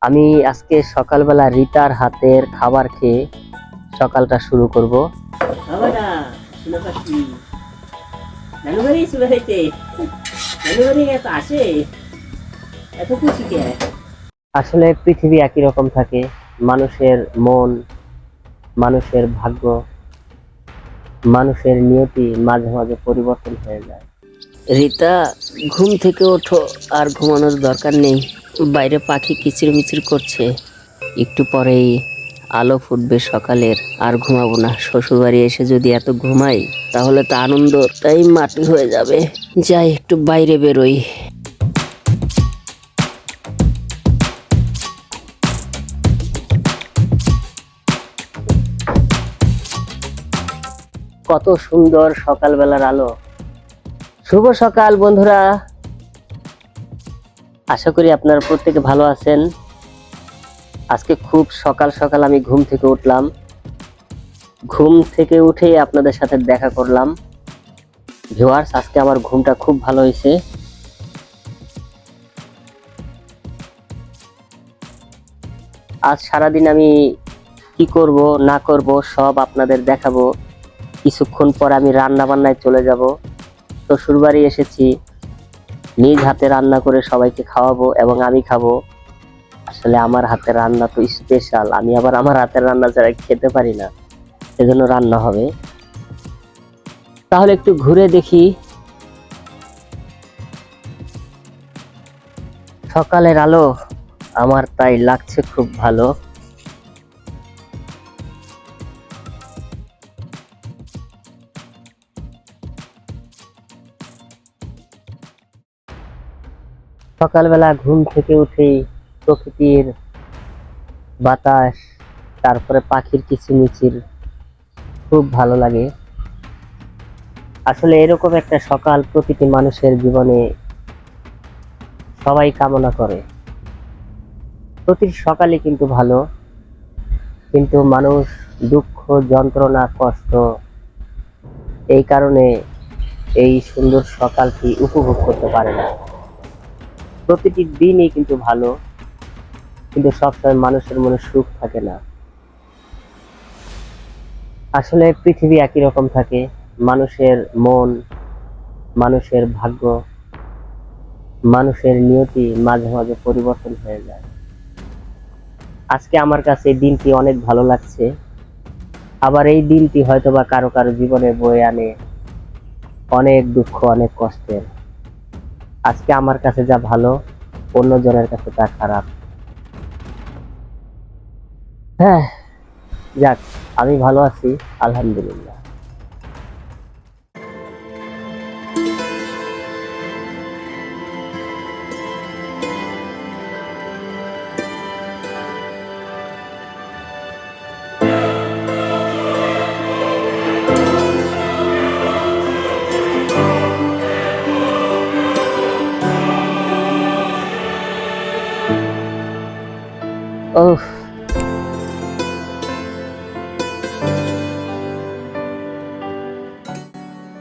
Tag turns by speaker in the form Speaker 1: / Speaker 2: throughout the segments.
Speaker 1: আমি আজকে সকালবেলা রিতার হাতের খাবার খেয়ে সকালটা শুরু করব।
Speaker 2: বাবাটা শুনে পাচ্ছি নানু বাড়ি চলে যাইতে নানু বাড়ি এত আসে এত খুশি কে?
Speaker 1: আসলে পৃথিবী একই রকম থাকে, মানুষের মন, মানুষের ভাগ্য, মানুষের নিয়তি মাঝে মাঝে পরিবর্তন হয়ে যায়।
Speaker 2: রিতা, ঘুম থেকে ওঠো, আর ঘুমানোর দরকার নেই। বাইরে পাখি কিচিরমিচির করছে, একটু পরেই আলো ফুটবে সকালের। আর ঘুমাবো না, শ্বশুর বাড়ি এসে যদি এত ঘুমাই তাহলে তো আনন্দটাই মাটি হয়ে যাবে। যাই একটু বাইরে বেরোই।
Speaker 1: কত সুন্দর সকালবেলার আলো। শুভ সকাল বন্ধুরা, আশা করি আপনারা প্রত্যেকে ভালো আছেন। আজকে খুব সকাল সকাল আমি ঘুম থেকে উঠলাম। ঘুম থেকে উঠে আপনাদের সাথে দেখা করলাম। ভিউয়ার্স, আজকে আমার ঘুমটা খুব ভালো হয়েছে। আজ সারাদিন আমি কি করব না করব সব আপনাদের দেখাবো। কিছুক্ষণ পর আমি রান্না বান্নায় চলে যাব। শ্বশুর বাড়ি এসেছি, নিজ হাতে রান্না করে সবাইকে খাওয়াবো এবং আমি খাবো। আসলে আমার হাতের রান্না তো স্পেশাল, আমি আবার আমার হাতের রান্না ছাড়া খেতে পারি না, সেজন্য রান্না হবে। তাহলে একটু ঘুরে দেখি। সকালের আলো আমার তাই লাগছে খুব ভালো। সকালবেলা ঘুম থেকে উঠেই প্রকৃতির বাতাস, তারপরে পাখির কিচিরমিচির খুব ভালো লাগে। আসলে এরকম একটা সকাল প্রতিটি মানুষের জীবনে সবাই কামনা করে। প্রতিটি সকালই কিন্তু ভালো, কিন্তু মানুষ দুঃখ, যন্ত্রণা, কষ্ট, এই কারণে এই সুন্দর সকালটি উপভোগ করতে পারে না। প্রতিটি দিনই কিন্তু ভালো, কিন্তু সবসময় মানুষের মনে সুখ থাকে না। আসলে পৃথিবী একই রকম থাকে, মানুষের মন, মানুষের ভাগ্য, মানুষের নিয়তি মাঝে মাঝে পরিবর্তন হয়ে যায়। আজকে আমার কাছে এই দিনটি অনেক ভালো লাগছে। আবার এই দিনটি হয়তোবা কারো কারো জীবনে বয়ে আনে অনেক দুঃখ, অনেক কষ্টের। আজকে আমার কাছে যা ভালো, অন্যজনের কাছে তা খারাপ। হ্যাঁ, যাক, আমি ভালো আছি, আলহামদুলিল্লাহ। ওহ,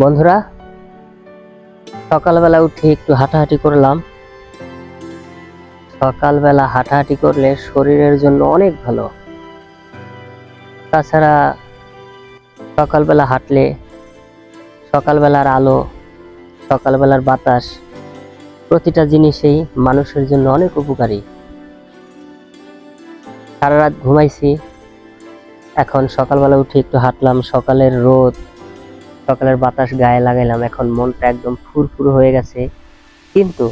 Speaker 1: বন্ধুরা, সকালবেলা উঠে একটু হাঁটাহাঁটি করলাম। সকালবেলা হাঁটাহাঁটি করলে শরীরের জন্য অনেক ভালো। তাছাড়া সকালবেলা হাঁটলে সকালবেলার আলো, সকালবেলার বাতাস, প্রতিটা জিনিসই মানুষের জন্য অনেক উপকারী। সারা রাত ঘুমাইছি, এখন সকালবেলা উঠে একটু হাঁটলাম, সকালের রোদ, সকালের বাতাস গায়ে লাগাইলাম, এখন মনটা একদম ফুরফুর হয়ে গেছে। কিন্তু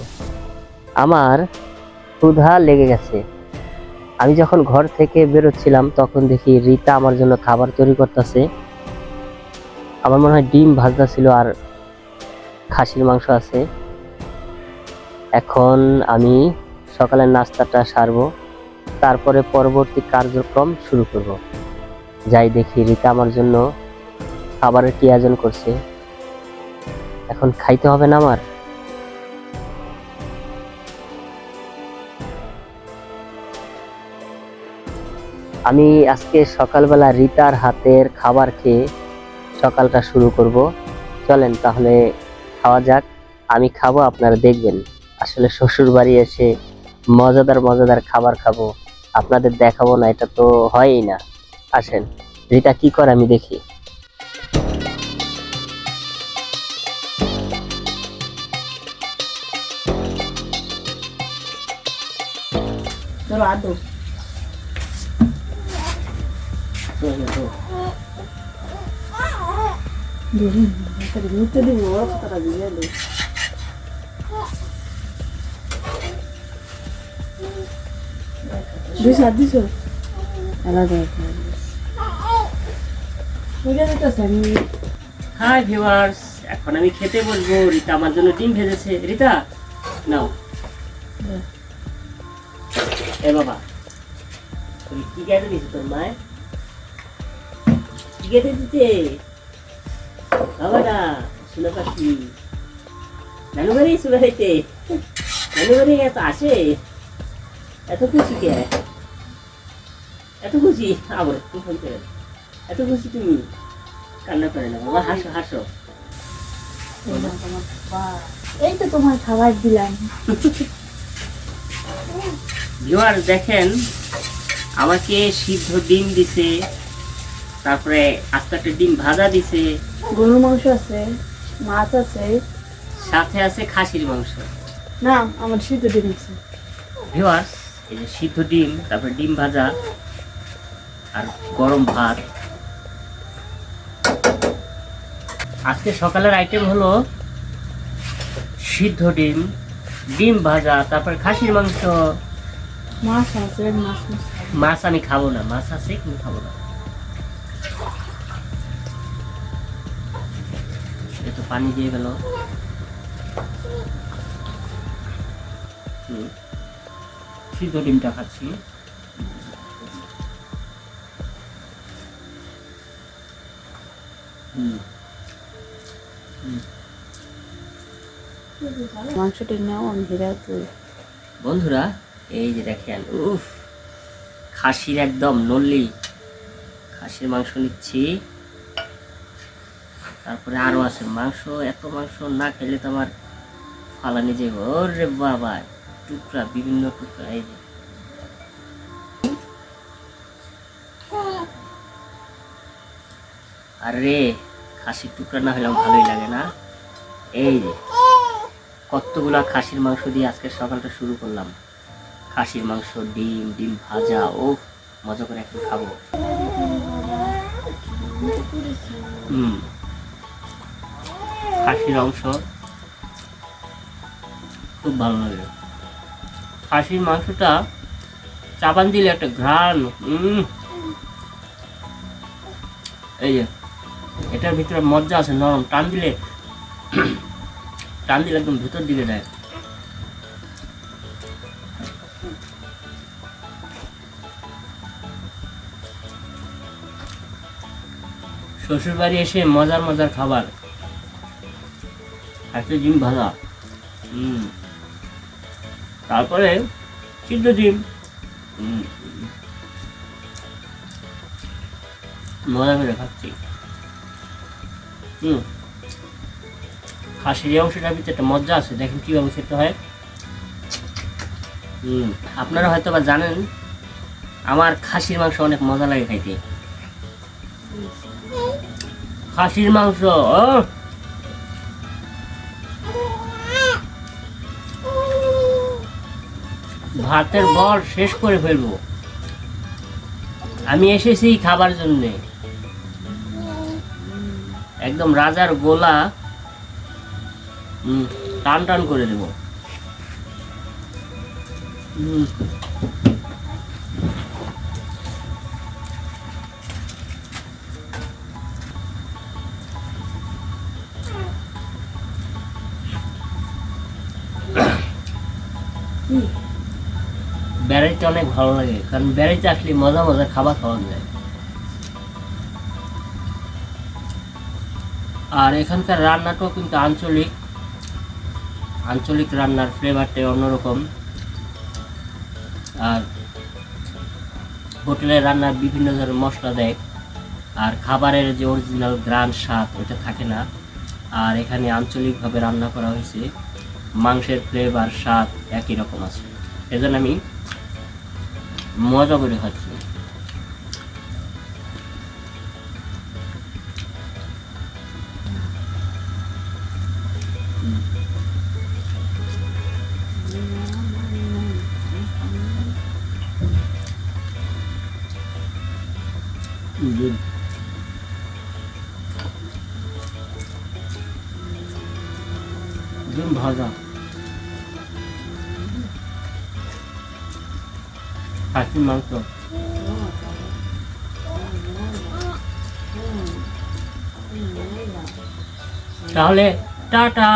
Speaker 1: আমার ক্ষুধা লেগে গেছে। আমি যখন ঘর থেকে বেরোচ্ছিলাম তখন দেখি রিতা আমার জন্য খাবার তৈরি করতেছে। আমার মনে হয় ডিম ভাজা ছিল আর খাসির মাংস আছে। এখন আমি সকালের নাস্তাটা সারবো, তারপরে পরবর্তী কার্যক্রম শুরু করব। যাই দেখি রিতা আমার জন্য খাবারের কি আয়োজন করছে। এখন খাইতে হবে না আমার? আমি আজকে সকালবেলা রিতার হাতের খাবার খেয়ে সকালটা শুরু করব। চলেন তাহলে খাওয়া যাক। আমি খাবো, আপনারা দেখবেন। আসলে শ্বশুর বাড়ি এসে মজাদার মজাদার খাবার খাবো, আপনাদের দেখাবো না, এটা তো হয়ই না। আসেন, রিতা কি করে আমি দেখি।
Speaker 2: তোর আদৌ
Speaker 1: হাই ভিউয়ার্স, এখন আমি খেতে বসবো। রিতা আমার জন্য ডিম ভেজেছে। রিতা নাও। এ বাবা, তুমি কি খেতে দিয়েছো তোর মায়? কি খেতে দিতে বাবাটা? শুনে পাচ্ছি নানু বাড়ি চলে যাইতে। নানু বাড়ি এত আসে, এত খুশি কে? এত খুশি আবার এত খুশি তুমি? কান্না করে না বাবা, হাসো হাসো।
Speaker 3: এই তো তোমার খাবার দিলাম।
Speaker 1: ভিউয়ার্স দেখেন, আমাকে সিদ্ধ ডিম দিছে, তারপরে আস্তে একটা ডিম ভাজা দিছে,
Speaker 3: গরুর মাংস আছে, মাছ আছে।
Speaker 1: সাথে আছে খাসির মাংস।
Speaker 3: না, আমার সিদ্ধ ডিম আছে।
Speaker 1: ভিউয়ার্স, এই যে সিদ্ধ ডিম, তারপরে ডিম ভাজা আর গরম ভাত। আজকে সকালের আইটেম হলো সিদ্ধ ডিম, ডিম ভাজা, তারপর খাসির মাংস।
Speaker 3: মাছ আছে, মাছ মাছ।
Speaker 1: মাছ আমি খাবো না, মাছ আছে কিন্তু খাবো না। একটু পানি দিয়ে গেল। সিদ্ধ ডিমটা খাচ্ছি।
Speaker 3: মাংসটি নাও, আমি হেরা তুই।
Speaker 1: বন্ধুরা এই যে দেখেন, উফ, খাসির একদম নল্লি খাসির মাংস নিচ্ছি। তারপরে আরো আছে মাংস। এত মাংস না খেলে তো আমার ফালানি যাবে। ওরে বাবা, টুকরা, বিভিন্ন টুকরা। এই যে আরে খাসির টুকরা না হলে আমার ভালোই লাগে না। এই যে কতগুলা খাসির মাংস দিয়ে আজকে সকালটা শুরু করলাম। খাসির মাংস, ডিম, ডিম ভাজা। ও মজা করে এখন খাবো। খাসির অংশ খুব ভালো লাগে। খাসির মাংসটা চাপান দিলে একটা ঘ্রাণ। এই যে এটার ভিতরে মজ্জা আছে, নরম, টান দিলে একদম ভিতর দিকে যায়। শ্বশুর বাড়ি এসে মজার মজার খাবার। একটা ডিম ভাজা, তারপরে সিদ্ধ ডিম। মজা করে খাচ্ছি। খাসির অংশটার ভিতরে একটা মজা আছে, দেখেন কিভাবে খেতে হয়। আপনারা হয়তো বা জানেন আমার খাসির মাংস অনেক মজা লাগে খাইতে। খাসির মাংস ভাতের বর শেষ করে ফেলবো। আমি এসেছি খাবার জন্য। একদম রাজার গোলা টান টান করে দেব। বেড়াইতে অনেক ভালো লাগে, কারণ বেড়াইতে আসলে মজা মজা খাবার খাওয়া যায়। আর এখানকার রান্নাটাও কিন্তু আঞ্চলিক রান্নার ফ্লেভারটাই অন্যরকম। আর হোটেলের রান্নার বিভিন্ন ধরনের মশলা দেয়, আর খাবারের যে অরিজিনাল গ্রান স্বাদ ওটা থাকে না। আর এখানে আঞ্চলিকভাবে রান্না করা হয়েছে, মাংসের ফ্লেভার স্বাদ একই রকম আছে। এজন্য আমি মজা করে খাচ্ছি। ডিম ভাজা খাসির মাংস। তাহলে টাটা।